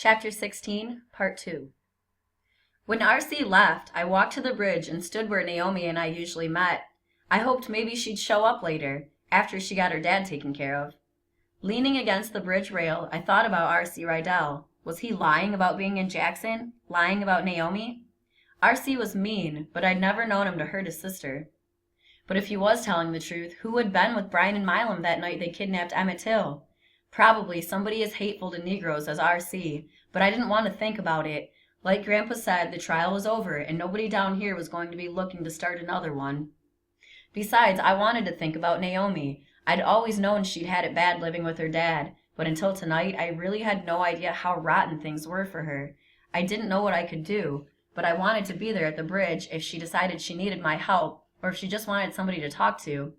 Chapter 16, Part 2. When RC left, I walked to the bridge and stood where Naomi and I usually met. I hoped maybe she'd show up later, after she got her dad taken care of. Leaning against the bridge rail, I thought about RC Rydell. Was he lying about being in Jackson? Lying about Naomi? RC was mean, but I'd never known him to hurt his sister. But if he was telling the truth, who had been with Brian and Milam that night they kidnapped Emmett Till? Probably somebody as hateful to Negroes as RC, but I didn't want to think about it. Like Grandpa said, the trial was over, and nobody down here was going to be looking to start another one. Besides, I wanted to think about Naomi. I'd always known she'd had it bad living with her dad, but until tonight, I really had no idea how rotten things were for her. I didn't know what I could do, but I wanted to be there at the bridge if she decided she needed my help, or if she just wanted somebody to talk to.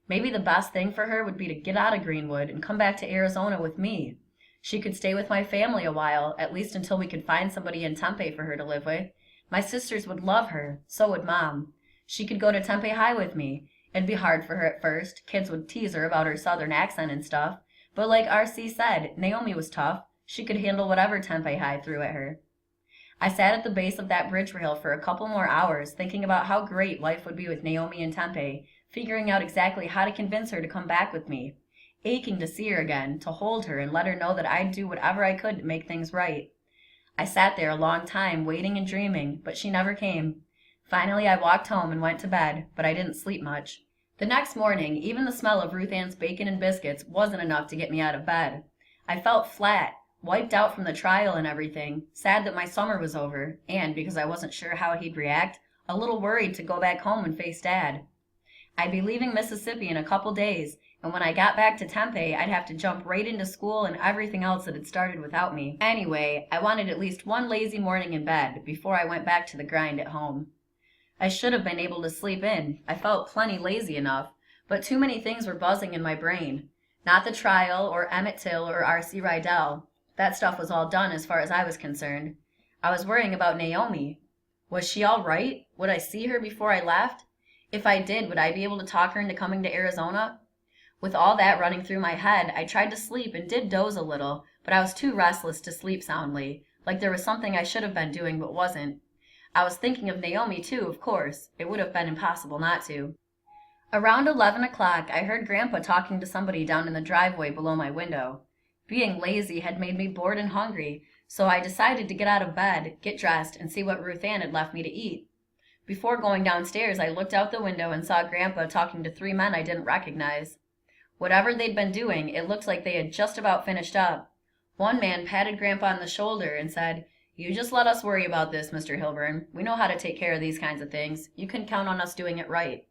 Maybe the best thing for her would be to get out of Greenwood and come back to Arizona with me. She could stay with my family a while, at least until we could find somebody in Tempe for her to live with. My sisters would love her, so would Mom. She could go to Tempe High with me. It'd be hard for her at first. Kids would tease her about her southern accent and stuff. But like RC said, Naomi was tough. She could handle whatever Tempe High threw at her. I sat at the base of that bridge rail for a couple more hours, thinking about how great life would be with Naomi in Tempe, figuring out exactly how to convince her to come back with me, aching to see her again, to hold her and let her know that I'd do whatever I could to make things right. I sat there a long time, waiting and dreaming, but she never came. Finally, I walked home and went to bed, but I didn't sleep much. The next morning, even the smell of Ruth Ann's bacon and biscuits wasn't enough to get me out of bed. I felt flat, wiped out from the trial and everything, sad that my summer was over, and, because I wasn't sure how he'd react, a little worried to go back home and face Dad. I'd be leaving Mississippi in a couple days, and when I got back to Tempe, I'd have to jump right into school and everything else that had started without me. Anyway, I wanted at least one lazy morning in bed before I went back to the grind at home. I should have been able to sleep in. I felt plenty lazy enough, but too many things were buzzing in my brain. Not the trial, or Emmett Till, or RC Rydell. That stuff was all done as far as I was concerned. I was worrying about Naomi. Was she all right? Would I see her before I left? If I did, would I be able to talk her into coming to Arizona? With all that running through my head, I tried to sleep and did doze a little, but I was too restless to sleep soundly, like there was something I should have been doing but wasn't. I was thinking of Naomi too, of course. It would have been impossible not to. Around 11 o'clock, I heard Grandpa talking to somebody down in the driveway below my window. Being lazy had made me bored and hungry, so I decided to get out of bed, get dressed, and see what Ruth Ann had left me to eat. Before going downstairs, I looked out the window and saw Grandpa talking to 3 men I didn't recognize. Whatever they'd been doing, it looked like they had just about finished up. One man patted Grandpa on the shoulder and said, "You just let us worry about this, Mr. Hilburn. We know how to take care of these kinds of things. You can count on us doing it right."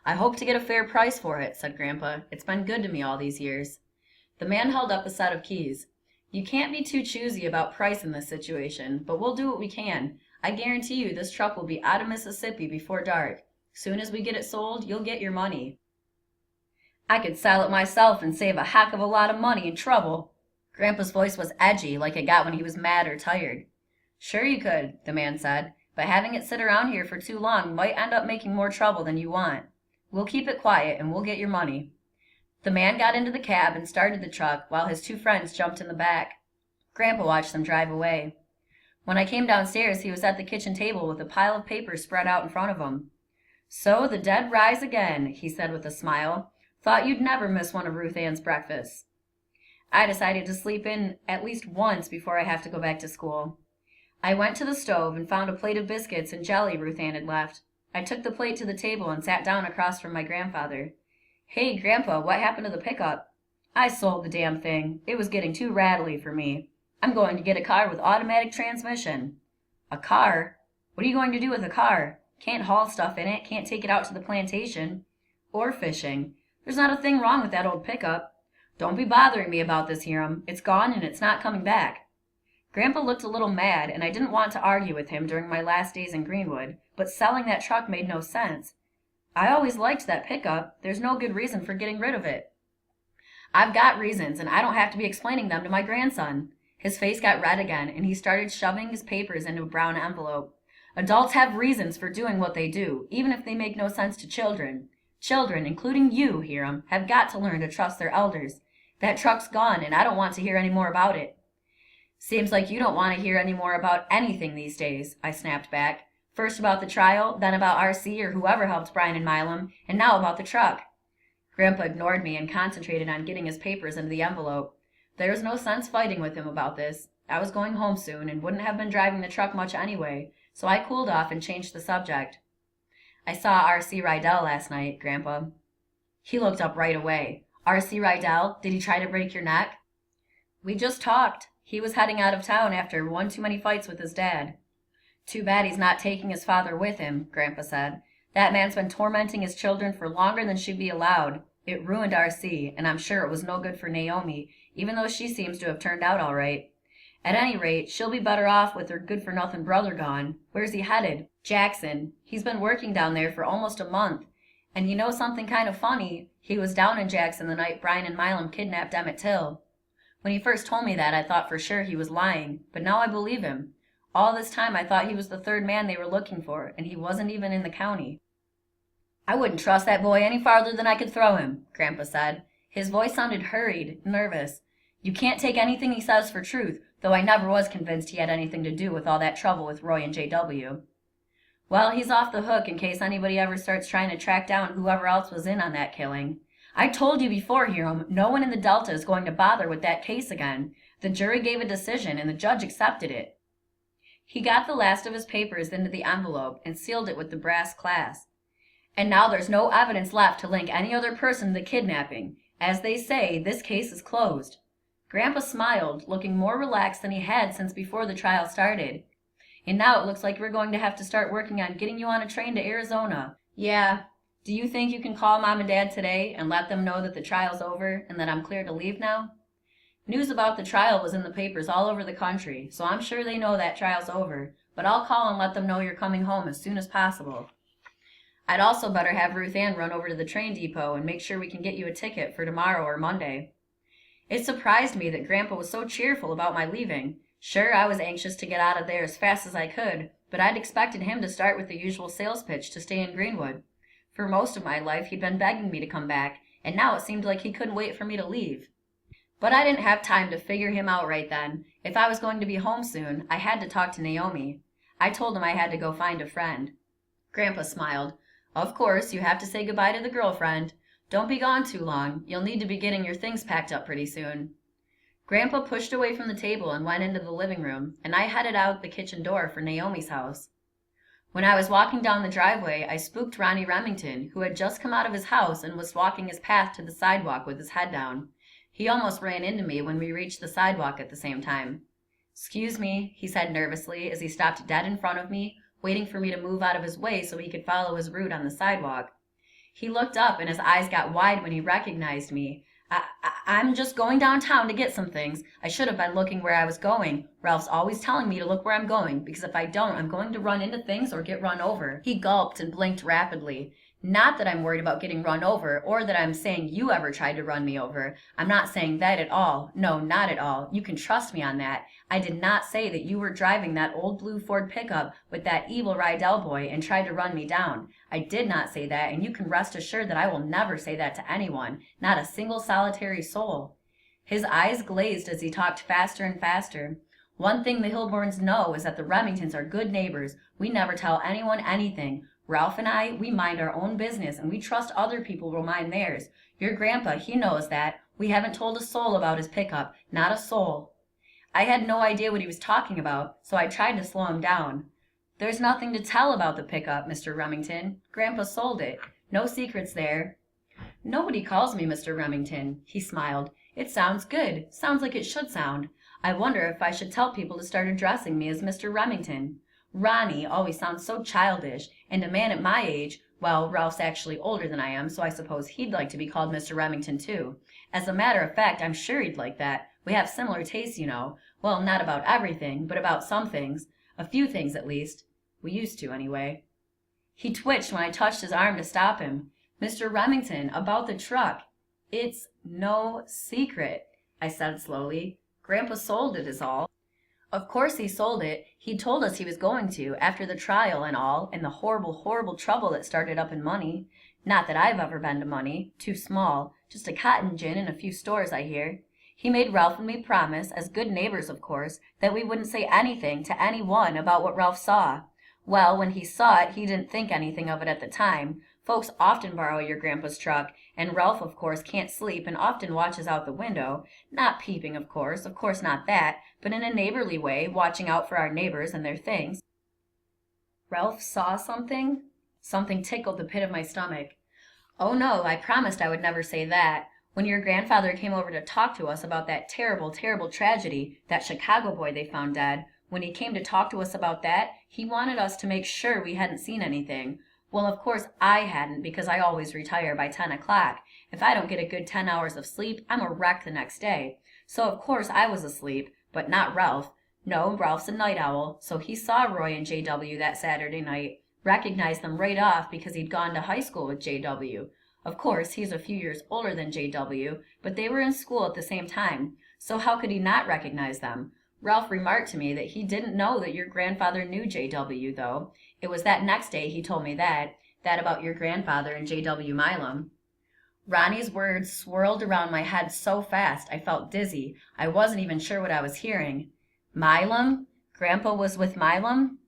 "I hope to get a fair price for it," said Grandpa. "It's been good to me all these years." The man held up a set of keys. "You can't be too choosy about price in this situation, but we'll do what we can. I guarantee you this truck will be out of Mississippi before dark. Soon as we get it sold, you'll get your money." "I could sell it myself and save a heck of a lot of money and trouble." Grandpa's voice was edgy, like it got when he was mad or tired. "Sure you could," the man said, "but having it sit around here for too long might end up making more trouble than you want. We'll keep it quiet and we'll get your money." The man got into the cab and started the truck while his 2 friends jumped in the back. Grandpa watched them drive away. When I came downstairs, he was at the kitchen table with a pile of papers spread out in front of him. "So the dead rise again," he said with a smile. "Thought you'd never miss one of Ruth Ann's breakfasts." I decided to sleep in at least once before I have to go back to school. I went to the stove and found a plate of biscuits and jelly Ruth Ann had left. I took the plate to the table and sat down across from my grandfather. "Hey, Grandpa, what happened to the pickup?" "I sold the damn thing. It was getting too rattly for me. I'm going to get a car with automatic transmission." "A car? What are you going to do with a car? Can't haul stuff in it, can't take it out to the plantation. Or fishing. There's not a thing wrong with that old pickup. Don't be bothering me about this, Hiram. It's gone and it's not coming back." Grandpa looked a little mad, and I didn't want to argue with him during my last days in Greenwood, but selling that truck made no sense. I always liked that pickup. There's no good reason for getting rid of it. "I've got reasons, and I don't have to be explaining them to my grandson." His face got red again, and he started shoving his papers into a brown envelope. "Adults have reasons for doing what they do, even if they make no sense to children. Children, including you, Hiram, have got to learn to trust their elders. That truck's gone, and I don't want to hear any more about it." Seems like you don't want to hear any more about anything these days, I snapped back. First about the trial, then about RC or whoever helped Brian and Milam, and now about the truck. Grandpa ignored me and concentrated on getting his papers into the envelope. There was no sense fighting with him about this. I was going home soon and wouldn't have been driving the truck much anyway, so I cooled off and changed the subject. I saw R.C. Rydell last night, Grandpa. He looked up right away. R.C. Rydell? Did he try to break your neck? We just talked. He was heading out of town after one too many fights with his dad. Too bad he's not taking his father with him, Grandpa said. That man's been tormenting his children for longer than should be allowed. It ruined R.C., and I'm sure it was no good for Naomi, even though she seems to have turned out all right. At any rate, she'll be better off with her good-for-nothing brother gone. Where's he headed? Jackson. He's been working down there for almost a month. And you know something kind of funny? He was down in Jackson the night Brian and Milam kidnapped Emmett Till. When he first told me that, I thought for sure he was lying, but now I believe him. All this time I thought he was the third man they were looking for, and he wasn't even in the county. I wouldn't trust that boy any farther than I could throw him, Grandpa said. His voice sounded hurried, nervous. You can't take anything he says for truth, though I never was convinced he had anything to do with all that trouble with Roy and J.W. Well, he's off the hook in case anybody ever starts trying to track down whoever else was in on that killing. I told you before, Hiram, no one in the Delta is going to bother with that case again. The jury gave a decision, and the judge accepted it. He got the last of his papers into the envelope and sealed it with the brass clasp. And now there's no evidence left to link any other person to the kidnapping. As they say, this case is closed. Grandpa smiled, looking more relaxed than he had since before the trial started. And now it looks like we're going to have to start working on getting you on a train to Arizona. Yeah. Do you think you can call Mom and Dad today and let them know that the trial's over and that I'm clear to leave now? News about the trial was in the papers all over the country, so I'm sure they know that trial's over, but I'll call and let them know you're coming home as soon as possible. I'd also better have Ruth Ann run over to the train depot and make sure we can get you a ticket for tomorrow or Monday. It surprised me that Grandpa was so cheerful about my leaving. Sure, I was anxious to get out of there as fast as I could, but I'd expected him to start with the usual sales pitch to stay in Greenwood. For most of my life, he'd been begging me to come back, and now it seemed like he couldn't wait for me to leave. But I didn't have time to figure him out right then. If I was going to be home soon, I had to talk to Naomi. I told him I had to go find a friend. Grandpa smiled. Of course, you have to say goodbye to the girlfriend. Don't be gone too long. You'll need to be getting your things packed up pretty soon. Grandpa pushed away from the table and went into the living room, and I headed out the kitchen door for Naomi's house. When I was walking down the driveway, I spooked Ronnie Remington, who had just come out of his house and was walking his path to the sidewalk with his head down. He almost ran into me when we reached the sidewalk at the same time. "Excuse me," he said nervously as he stopped dead in front of me, waiting for me to move out of his way so he could follow his route on the sidewalk. He looked up and his eyes got wide when he recognized me. I'm just going downtown to get some things. I should have been looking where I was going. Ralph's always telling me to look where I'm going, because if I don't, I'm going to run into things or get run over. He gulped and blinked rapidly. Not that I'm worried about getting run over, or that I'm saying you ever tried to run me over. I'm not saying that at all. No, not at all. You can trust me on that. I did not say that you were driving that old blue Ford pickup with that evil Rydell boy and tried to run me down. I did not say that, and you can rest assured that I will never say that to anyone, not a single solitary soul. His eyes glazed as he talked faster and faster. One thing the Hilborns know is that the Remingtons are good neighbors. We never tell anyone anything. Ralph and I, we mind our own business, and we trust other people will mind theirs. Your grandpa, he knows that. We haven't told a soul about his pickup, not a soul. I had no idea what he was talking about, so I tried to slow him down. There's nothing to tell about the pickup, Mr. Remington. Grandpa sold it. No secrets there. Nobody calls me Mr. Remington, he smiled. It sounds good. Sounds like it should sound. I wonder if I should tell people to start addressing me as Mr. Remington. Ronnie always sounds so childish, and a man at my age, well, Ralph's actually older than I am, so I suppose he'd like to be called Mr. Remington too. As a matter of fact, I'm sure he'd like that. We have similar tastes, you know. Well, not about everything, but about some things. A few things, at least. We used to, anyway. He twitched when I touched his arm to stop him. Mr. Remington, about the truck. It's no secret, I said slowly. Grandpa sold it is all. Of course he sold it. He told us he was going to, after the trial and all, and the horrible, horrible trouble that started up in money. Not that I've ever been to money. Too small. Just a cotton gin and a few stores, I hear. He made Ralph and me promise, as good neighbors of course, that we wouldn't say anything to anyone about what Ralph saw. Well, when he saw it, he didn't think anything of it at the time. Folks often borrow your grandpa's truck, and Ralph, of course, can't sleep and often watches out the window. Not peeping, of course not that, but in a neighborly way, watching out for our neighbors and their things. Ralph saw something? Something tickled the pit of my stomach. Oh no, I promised I would never say that. When your grandfather came over to talk to us about that terrible, terrible tragedy, that Chicago boy they found dead, when he came to talk to us about that, he wanted us to make sure we hadn't seen anything. Well, of course I hadn't, because I always retire by 10 o'clock. If I don't get a good 10 hours of sleep, I'm a wreck the next day. So of course I was asleep, but not Ralph. No, Ralph's a night owl, so he saw Roy and J.W. that Saturday night, recognized them right off because he'd gone to high school with J.W. Of course, he's a few years older than J.W., but they were in school at the same time, so how could he not recognize them? Ralph remarked to me that he didn't know that your grandfather knew J.W., though. It was that next day he told me that about your grandfather and J.W. Milam. Ronnie's words swirled around my head so fast I felt dizzy. I wasn't even sure what I was hearing. Milam? Grandpa was with Milam?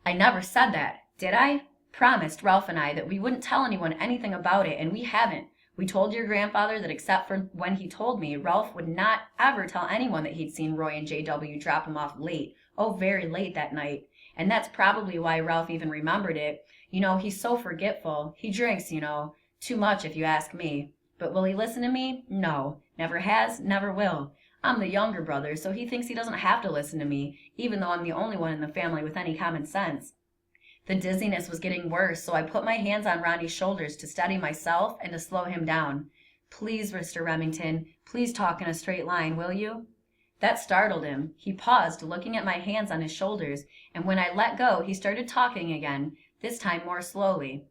I never said that, did I? Promised, Ralph and I, that we wouldn't tell anyone anything about it, and we haven't. We told your grandfather that except for when he told me, Ralph would not ever tell anyone that he'd seen Roy and J.W. drop him off late. Oh, very late that night. And that's probably why Ralph even remembered it. You know, he's so forgetful. He drinks, you know. Too much, if you ask me. But will he listen to me? No. Never has, never will. I'm the younger brother, so he thinks he doesn't have to listen to me, even though I'm the only one in the family with any common sense. The dizziness was getting worse, so I put my hands on Ronnie's shoulders to steady myself and to slow him down. Please, Mr. Remington, please talk in a straight line, will you? That startled him. He paused, looking at my hands on his shoulders, and when I let go, he started talking again, this time more slowly.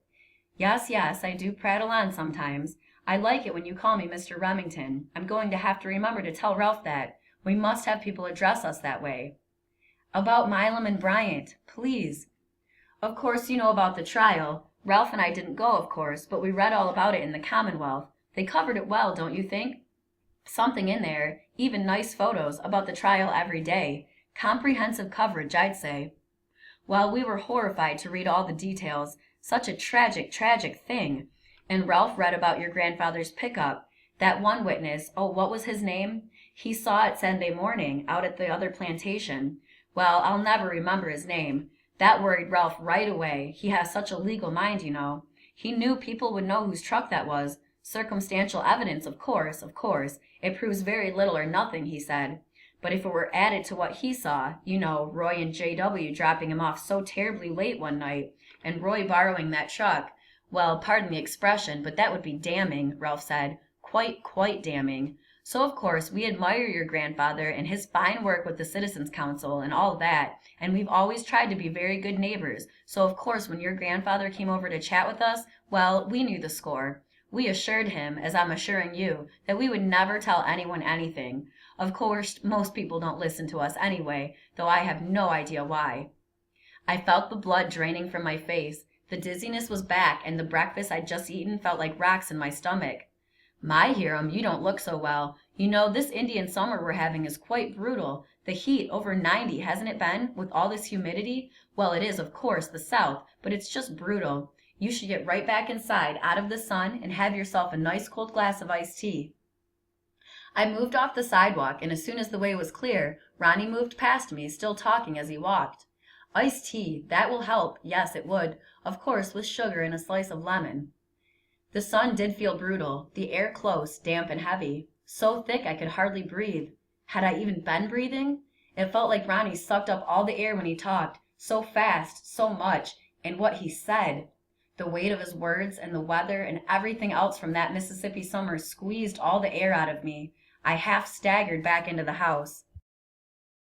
Yes, I do prattle on sometimes. I like it when you call me Mr. Remington. I'm going to have to remember to tell Ralph that. We must have people address us that way. About Milam and Bryant, please. Of course you know about the trial. Ralph and I didn't go, of course, but we read all about it in the Commonwealth. They covered it well, don't you think? Something in there, even nice photos, about the trial every day. Comprehensive coverage, I'd say. Well, we were horrified to read all the details. Such a tragic, tragic thing. And Ralph read about your grandfather's pickup. That one witness, oh, what was his name? He saw it Sunday morning, out at the other plantation. Well, I'll never remember his name. That worried Ralph right away. He has such a legal mind, you know. He knew people would know whose truck that was. Circumstantial evidence, of course. It proves very little or nothing, he said. But if it were added to what he saw, you know, Roy and J.W. dropping him off so terribly late one night, and Roy borrowing that truck, well, pardon the expression, but that would be damning, Ralph said. Quite damning. So, of course, we admire your grandfather and his fine work with the Citizens Council and all that, and we've always tried to be very good neighbors. So, of course, when your grandfather came over to chat with us, well, we knew the score. We assured him, as I'm assuring you, that we would never tell anyone anything. Of course, most people don't listen to us anyway, though I have no idea why. I felt the blood draining from my face. The dizziness was back, and the breakfast I'd just eaten felt like rocks in my stomach. My Hiram, you don't look so well. You know, this Indian summer we're having is quite brutal. The heat, over 90, hasn't it been, with all this humidity? Well, it is, of course, the South, but it's just brutal. You should get right back inside, out of the sun, and have yourself a nice cold glass of iced tea. I moved off the sidewalk, and as soon as the way was clear, Ronnie moved past me, still talking as he walked. Iced tea, that will help. Yes, it would. Of course, with sugar and a slice of lemon. The sun did feel brutal, the air close, damp and heavy. So thick I could hardly breathe. Had I even been breathing? It felt like Ronnie sucked up all the air when he talked, so fast, so much, and what he said. The weight of his words and the weather and everything else from that Mississippi summer squeezed all the air out of me. I half staggered back into the house.